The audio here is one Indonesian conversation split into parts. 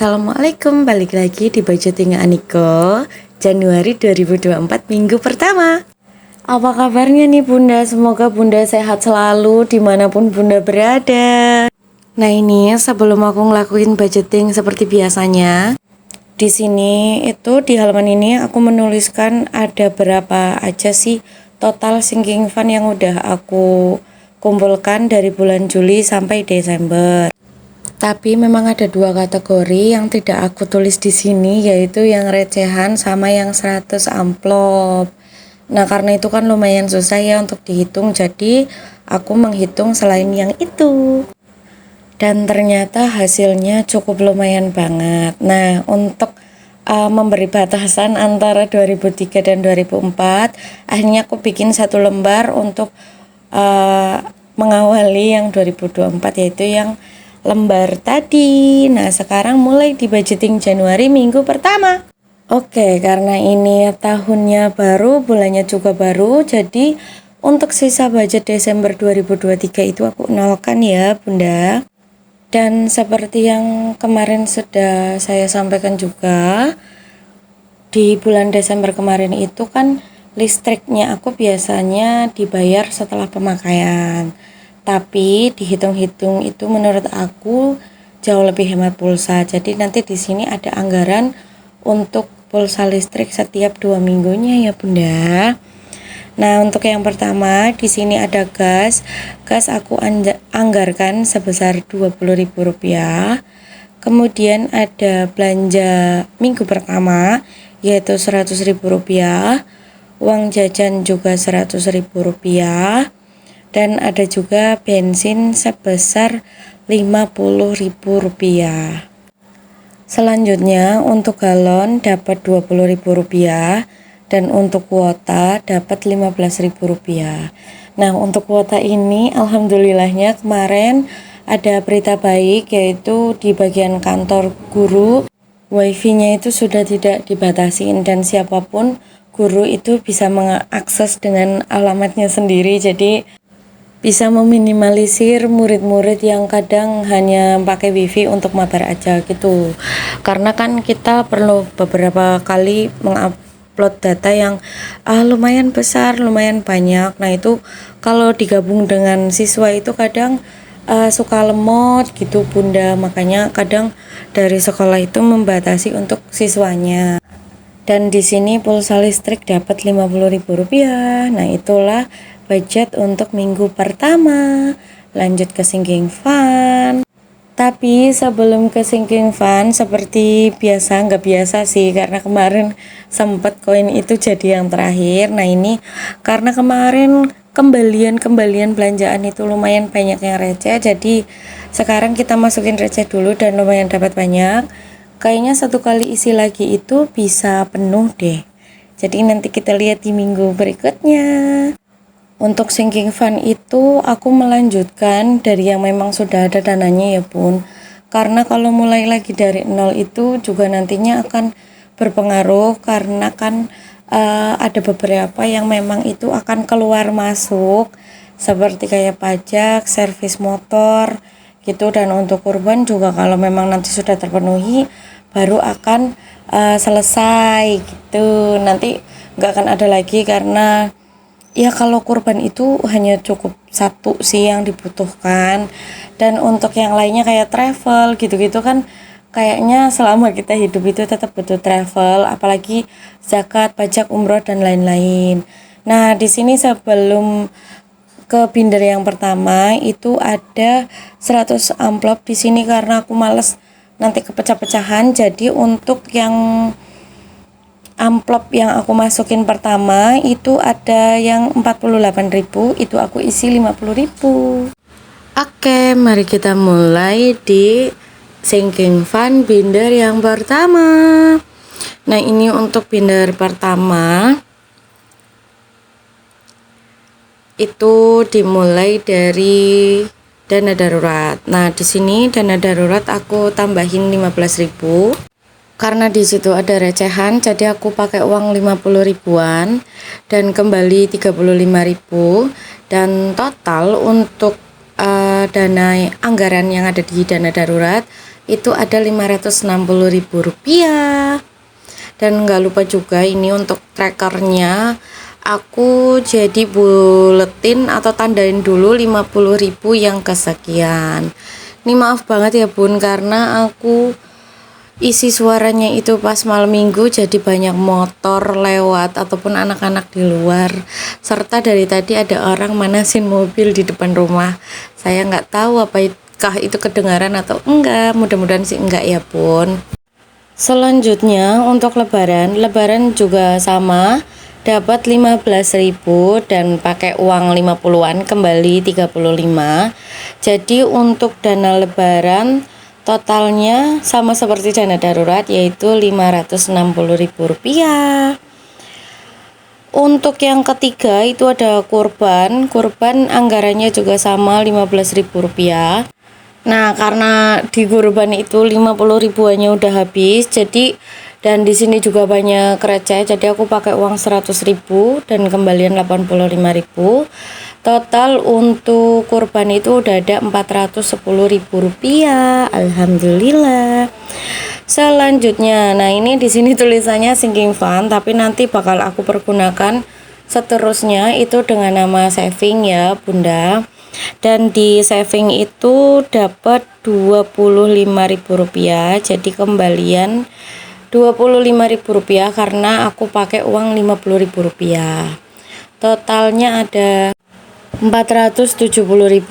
Assalamualaikum, balik lagi di Budgeting Aniko Januari 2024 minggu pertama. Apa kabarnya nih Bunda? Semoga Bunda sehat selalu dimanapun Bunda berada. Nah ini sebelum aku ngelakuin budgeting seperti biasanya, di sini itu di halaman ini aku menuliskan ada berapa aja sih total sinking fund yang udah aku kumpulkan dari bulan Juli sampai Desember. Tapi memang ada dua kategori yang tidak aku tulis di sini, yaitu yang recehan sama yang 100 amplop. Nah, karena itu kan lumayan susah ya untuk dihitung, jadi aku menghitung selain yang itu. Dan ternyata hasilnya cukup lumayan banget. Nah, untuk memberi batasan antara 2003 dan 2004, akhirnya aku bikin satu lembar untuk mengawali yang 2024, yaitu yang lembar tadi. Nah sekarang mulai di budgeting Januari minggu pertama. Oke, karena ini tahunnya baru, bulannya juga baru, jadi untuk sisa budget Desember 2023 itu aku nolkan ya Bunda. Dan seperti yang kemarin sudah saya sampaikan juga, di bulan Desember kemarin itu kan listriknya aku biasanya dibayar setelah pemakaian. Tapi dihitung-hitung itu menurut aku jauh lebih hemat pulsa. Jadi nanti di sini ada anggaran untuk pulsa listrik setiap 2 minggunya ya Bunda. Nah, untuk yang pertama di sini ada gas. Gas aku anggarkan sebesar Rp20.000. Kemudian ada belanja minggu pertama yaitu Rp100.000. Uang jajan juga Rp100.000. Dan ada juga bensin sebesar Rp50.000. Selanjutnya untuk galon dapat Rp20.000 dan untuk kuota dapat Rp15.000. Nah untuk kuota ini alhamdulillahnya kemarin ada berita baik, yaitu di bagian kantor guru wifi-nya itu sudah tidak dibatasin dan siapapun guru itu bisa mengakses dengan alamatnya sendiri, jadi bisa meminimalisir murid-murid yang kadang hanya pakai wifi untuk mabar aja gitu. Karena kan kita perlu beberapa kali mengupload data yang lumayan besar, lumayan banyak. Nah itu kalau digabung dengan siswa itu kadang suka lemot gitu Bunda. Makanya kadang dari sekolah itu membatasi untuk siswanya. Dan di sini pulsa listrik dapat Rp50.000. Nah itulah budget untuk minggu pertama. Lanjut ke sinking fund. Tapi sebelum ke sinking fund, seperti biasa, nggak biasa sih, karena kemarin sempat koin itu jadi yang terakhir. Nah ini karena kemarin kembalian belanjaan itu lumayan banyak yang receh, jadi sekarang kita masukin receh dulu dan lumayan dapat banyak. Kayaknya satu kali isi lagi itu bisa penuh deh. Jadi nanti kita lihat di minggu berikutnya. Untuk sinking fund itu aku melanjutkan dari yang memang sudah ada dananya ya Bun. Karena kalau mulai lagi dari nol itu juga nantinya akan berpengaruh, karena kan ada beberapa yang memang itu akan keluar masuk, seperti kayak pajak, servis motor gitu. Dan untuk kurban juga kalau memang nanti sudah terpenuhi baru akan selesai gitu. Nanti nggak akan ada lagi, karena ya kalau kurban itu hanya cukup satu sih yang dibutuhkan. Dan untuk yang lainnya kayak travel gitu-gitu kan kayaknya selama kita hidup itu tetap butuh travel, apalagi zakat, pajak, umroh dan lain-lain. Nah di sini sebelum ke binder yang pertama itu ada 100 amplop di sini karena aku males nanti kepecah-pecahan. Jadi untuk yang amplop yang aku masukin pertama itu ada yang 48.000, itu aku isi 50.000. Oke, mari kita mulai di sinking fund binder yang pertama. Nah ini untuk binder pertama itu dimulai dari dana darurat. Nah di sini dana darurat aku tambahin 15.000 karena di situ ada recehan, jadi aku pakai uang 50 ribuan dan kembali 35.000. Dan total untuk dana anggaran yang ada di dana darurat itu ada Rp560.000. Dan nggak lupa juga ini untuk trackernya aku jadi buletin atau tandain dulu 50.000 yang kesekian. Ini maaf banget ya bun, karena aku isi suaranya itu pas malam minggu jadi banyak motor lewat ataupun anak-anak di luar, serta dari tadi ada orang manasin mobil di depan rumah. Saya nggak tahu apakah itu kedengaran atau enggak, mudah-mudahan sih enggak ya bun. Selanjutnya untuk lebaran juga sama, dapat 15.000 dan pakai uang 50-an kembali 35. Jadi untuk dana lebaran totalnya sama seperti dana darurat, yaitu Rp560.000. Untuk yang ketiga itu ada kurban anggarannya juga sama Rp15.000. Nah, karena di kurban itu 50.000-annya udah habis, jadi dan di sini juga banyak receh, jadi aku pakai uang 100.000 dan kembalian 85.000. Total untuk kurban itu udah ada Rp410.000. Alhamdulillah. Selanjutnya, nah ini di sini tulisannya sinking fund, tapi nanti bakal aku pergunakan seterusnya itu dengan nama saving ya, Bunda. Dan di saving itu dapat Rp25.000, jadi kembalian Rp25.000 karena aku pakai uang Rp50.000. Totalnya ada Rp470.000.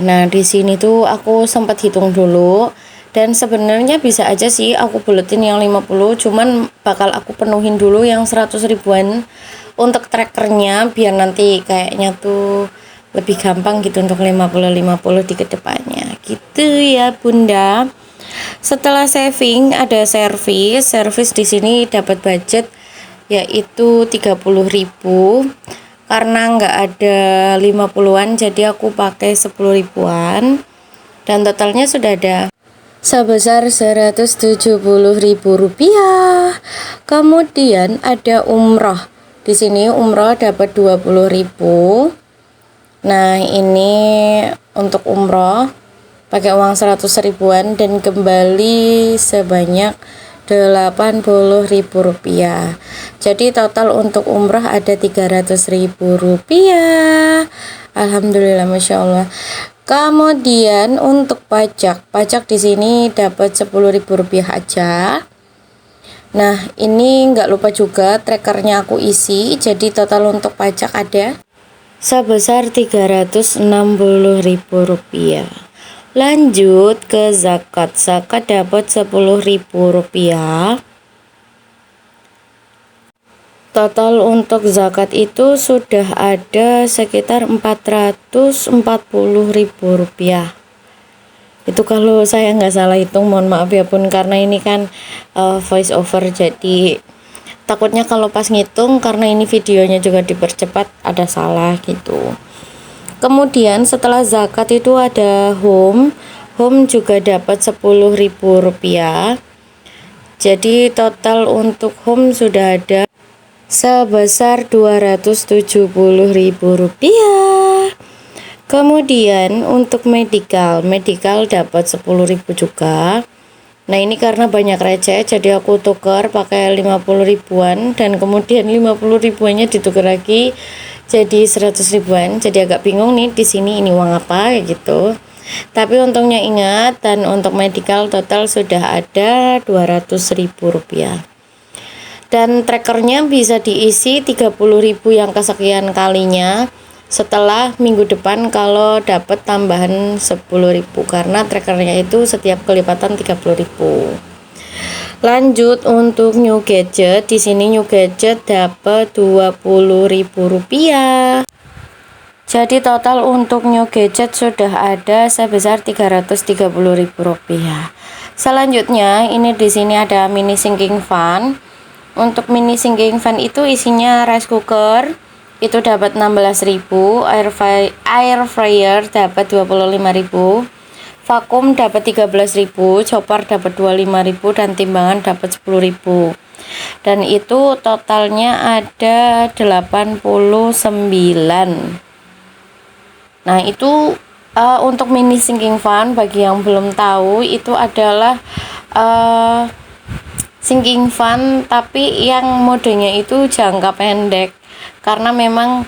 Nah, di sini tuh aku sempat hitung dulu dan sebenarnya bisa aja sih aku buletin yang 50, cuman bakal aku penuhin dulu yang 100.000-an untuk trackernya biar nanti kayaknya tuh lebih gampang gitu untuk 50-50 di kedepannya gitu ya Bunda. Setelah saving ada service di sini dapat budget yaitu 30.000 karena nggak ada 50-an, jadi aku pakai 10.000-an dan totalnya sudah ada sebesar Rp170.000. Kemudian ada umroh. Di sini umroh dapat 20.000. Nah, ini untuk umroh pakai uang 100.000-an dan kembali sebanyak Rp80.000. Jadi total untuk umroh ada Rp300.000. Alhamdulillah, Masya Allah. Kemudian untuk pajak di sini dapat Rp10.000 aja. Nah, ini nggak lupa juga trackernya aku isi, jadi total untuk pajak ada sebesar Rp360.000. Lanjut ke zakat dapat Rp10.000. Total untuk zakat itu sudah ada sekitar Rp440.000. Itu kalau saya nggak salah hitung, mohon maaf ya Bun, karena ini kan voice over, jadi takutnya kalau pas ngitung karena ini videonya juga dipercepat ada salah gitu. Kemudian setelah zakat itu ada home juga dapat Rp10.000. Jadi total untuk home sudah ada sebesar Rp270.000. Kemudian untuk medical dapat Rp10.000 juga. Nah, ini karena banyak receh jadi aku tukar pakai 50.000-an dan kemudian 50.000-nya ditukar lagi jadi 100.000-an. Jadi agak bingung nih di sini ini uang apa kayak gitu. Tapi untungnya ingat, dan untuk medical total sudah ada Rp200.000. Dan trackernya bisa diisi 30.000 yang kesekian kalinya setelah minggu depan kalau dapat tambahan 10.000 karena trackernya itu setiap kelipatan 30.000. Lanjut untuk new gadget, di sini new gadget dapat Rp20.000. Jadi total untuk new gadget sudah ada sebesar Rp330.000. Selanjutnya ini di sini ada mini sinking fan. Untuk mini sinking fan itu isinya rice cooker itu dapat 16.000, air fryer dapat 25.000, vakum dapat 13.000, chopper dapat 25.000 dan timbangan dapat 10.000. Dan itu totalnya ada 89. Nah, itu Untuk mini sinking fan, bagi yang belum tahu, itu adalah sinking fan tapi yang modenya itu jangka pendek, karena memang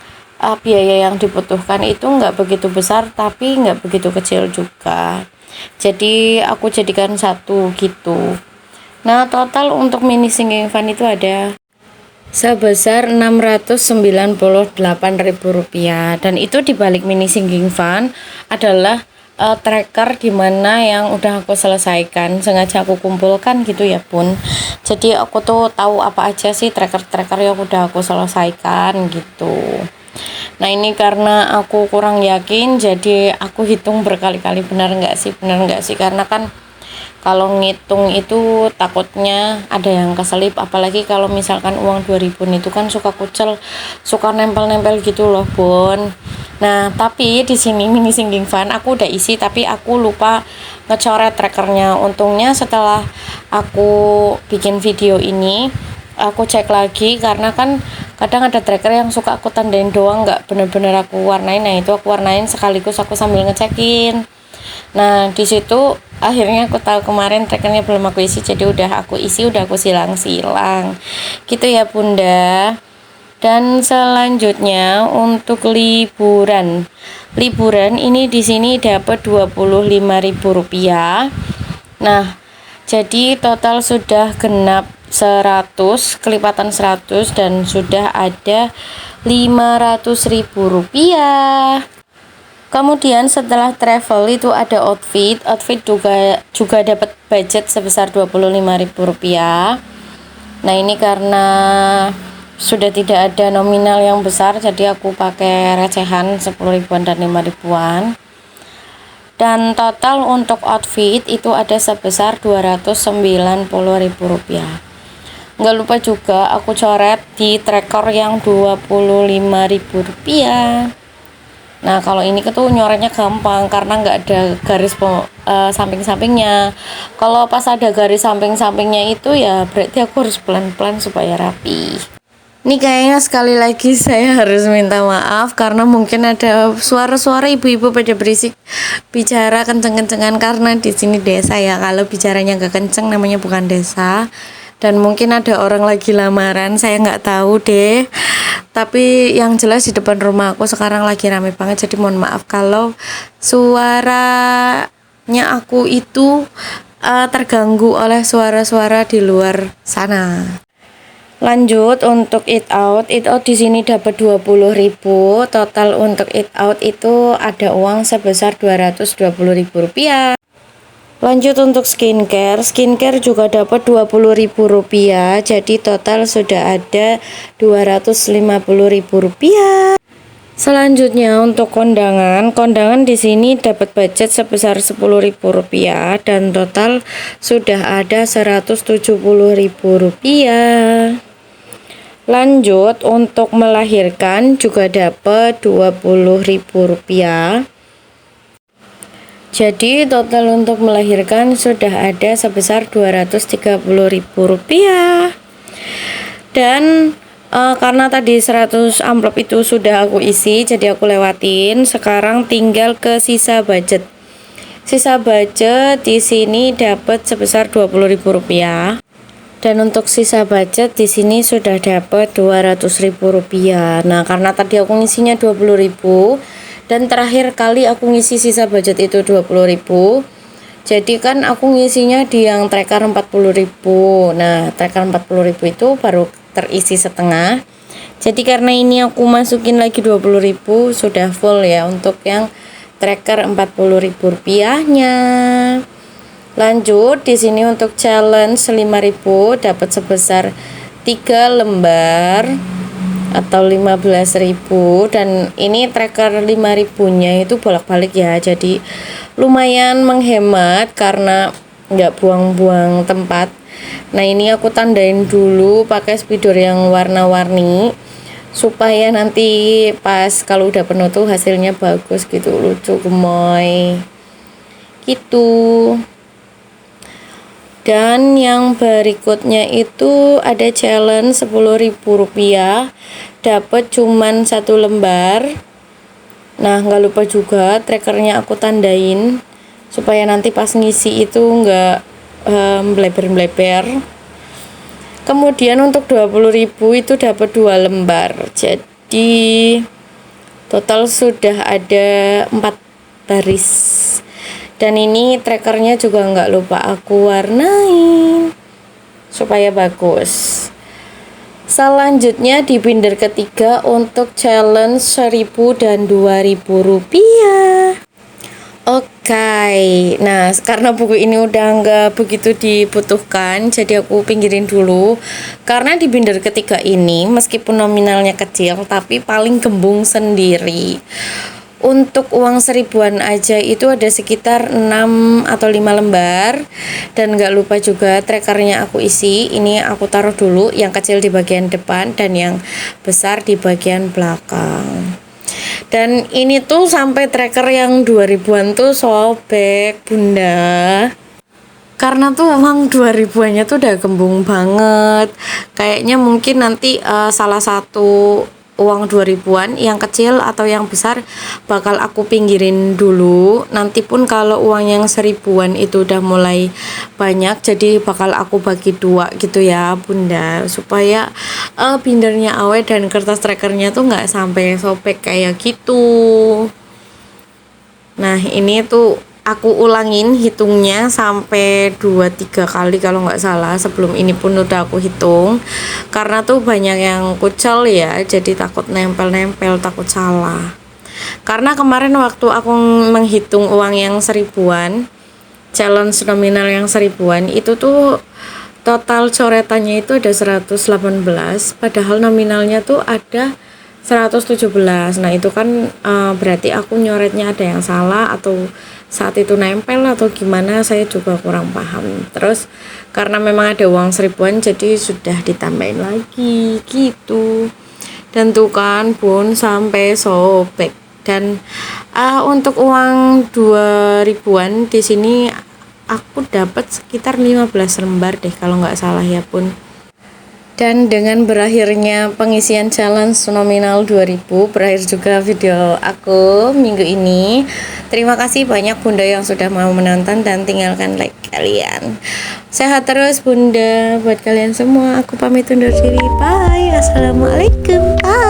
biaya yang dibutuhkan itu nggak begitu besar tapi nggak begitu kecil juga, jadi aku jadikan satu gitu. Nah, total untuk mini sinking fan itu ada sebesar Rp698.000, dan itu dibalik mini sinking fan adalah tracker dimana yang udah aku selesaikan, sengaja aku kumpulkan gitu ya Bun. Jadi aku tuh tahu apa aja sih tracker-tracker yang udah aku selesaikan gitu. Nah, ini karena aku kurang yakin, jadi aku hitung berkali-kali benar nggak sih, karena kan kalau ngitung itu takutnya ada yang keselip, apalagi kalau misalkan uang 2000 itu kan suka kucel, suka nempel-nempel gitu loh Bun. Nah, tapi di sini mini sinking fan aku udah isi tapi aku lupa ngecoret trackernya. Untungnya setelah aku bikin video ini aku cek lagi, karena kan kadang ada tracker yang suka aku tandain doang, nggak bener-bener aku warnain. Nah, itu aku warnain sekaligus aku sambil ngecekin. Nah, di situ akhirnya aku tahu kemarin trackernya belum aku isi, jadi udah aku isi, udah aku silang-silang gitu ya Bunda. Dan selanjutnya untuk liburan ini di sini dapat Rp25.000. Nah, jadi total sudah genap 100, kelipatan 100, dan sudah ada Rp500.000. Kemudian setelah travel itu ada outfit juga dapat budget sebesar Rp25.000. Nah, ini karena sudah tidak ada nominal yang besar, jadi aku pakai recehan 10 ribuan dan 5 ribuan. Dan total untuk outfit itu ada sebesar Rp290.000. Nggak lupa juga aku coret di tracker yang Rp25.000. Nah, kalau ini tuh nyoretnya gampang karena nggak ada garis samping-sampingnya. Kalau pas ada garis samping-sampingnya itu ya berarti aku harus pelan-pelan supaya rapi. Ini kayaknya sekali lagi saya harus minta maaf karena mungkin ada suara-suara ibu-ibu pada berisik bicara kenceng-kencengan, karena di sini desa ya. Kalau bicaranya nggak kenceng namanya bukan desa. Dan mungkin ada orang lagi lamaran, saya nggak tahu deh. Tapi yang jelas di depan rumah aku sekarang lagi rame banget, jadi mohon maaf kalau suaranya aku itu terganggu oleh suara-suara di luar sana. Lanjut untuk eat out di sini dapat 20.000. Total untuk eat out itu ada uang sebesar Rp220.000. Lanjut untuk skincare juga dapat Rp20.000, jadi total sudah ada Rp250.000. Selanjutnya untuk kondangan di sini dapat budget sebesar Rp10.000 dan total sudah ada Rp170.000. Lanjut untuk melahirkan juga dapat Rp20.000. Jadi total untuk melahirkan sudah ada sebesar Rp230.000. Dan karena tadi 100 amplop itu sudah aku isi, jadi aku lewatin. Sekarang tinggal ke sisa budget. Sisa budget di sini dapat sebesar Rp20.000. Dan untuk sisa budget di sini sudah dapat Rp200.000. Nah, karena tadi aku ngisinya 20.000 dan terakhir kali aku ngisi sisa budget itu 20.000. Jadi kan aku ngisinya di yang tracker 40.000. Nah, tracker 40.000 itu baru terisi setengah. Jadi karena ini aku masukin lagi 20.000 sudah full ya untuk yang tracker Rp40.000-nya. Lanjut di sini untuk challenge 5.000 dapat sebesar 3 lembar atau 15.000, dan ini tracker 5.000-nya itu bolak-balik ya, jadi lumayan menghemat karena nggak buang-buang tempat. Nah, ini aku tandain dulu pakai spidol yang warna-warni supaya nanti pas kalau udah penuh tuh hasilnya bagus gitu, lucu gemoy gitu. Dan yang berikutnya itu ada challenge Rp10.000 dapat cuman 1 lembar Nah, nggak lupa juga trackernya aku tandain supaya nanti pas ngisi itu nggak bleber-bleber. Kemudian untuk 20.000 itu dapat 2 lembar. Jadi total sudah ada 4 baris. Dan ini trackernya juga nggak lupa aku warnain supaya bagus. Selanjutnya di binder ketiga untuk challenge 1.000 dan 2.000 rupiah. Oke, nah karena buku ini udah nggak begitu dibutuhkan, jadi aku pinggirin dulu. Karena di binder ketiga ini meskipun nominalnya kecil, tapi paling gembung sendiri. Untuk uang 1.000-an aja itu ada sekitar 6 atau 5 lembar. Dan gak lupa juga trackernya aku isi. Ini aku taruh dulu, yang kecil di bagian depan dan yang besar di bagian belakang. Dan ini tuh sampai tracker yang 2.000-an tuh sobek bunda, karena tuh uang 2.000-annya tuh udah gembung banget. Kayaknya mungkin nanti salah satu uang 2.000-an yang kecil atau yang besar bakal aku pinggirin dulu. Nanti pun kalau uang yang 1.000-an itu udah mulai banyak, jadi bakal aku bagi 2 gitu ya bunda, supaya bindernya awet dan kertas trackernya tuh nggak sampai sobek kayak gitu. Nah ini tuh aku ulangin hitungnya sampai 2-3 kali kalau nggak salah. Sebelum ini pun udah aku hitung, karena tuh banyak yang kucel ya, jadi takut nempel-nempel, takut salah. Karena kemarin waktu aku menghitung uang yang 1.000-an, challenge nominal yang 1.000-an itu tuh total coretannya itu ada 118, padahal nominalnya tuh ada 117. Nah itu kan berarti aku nyoretnya ada yang salah, atau saat itu nempel atau gimana, saya juga kurang paham. Terus karena memang ada uang 1.000-an, jadi sudah ditambahin lagi gitu. Dan tuh kan bun sampai sobek. Dan untuk uang 2.000-an di sini aku dapat sekitar 15 lembar deh kalau nggak salah ya bun. Dan dengan berakhirnya pengisian challenge nominal 2.000, berakhir juga video aku minggu ini. Terima kasih banyak bunda yang sudah mau menonton dan tinggalkan like kalian. Sehat terus bunda buat kalian semua. Aku pamit undur diri. Bye. Assalamualaikum. Bye.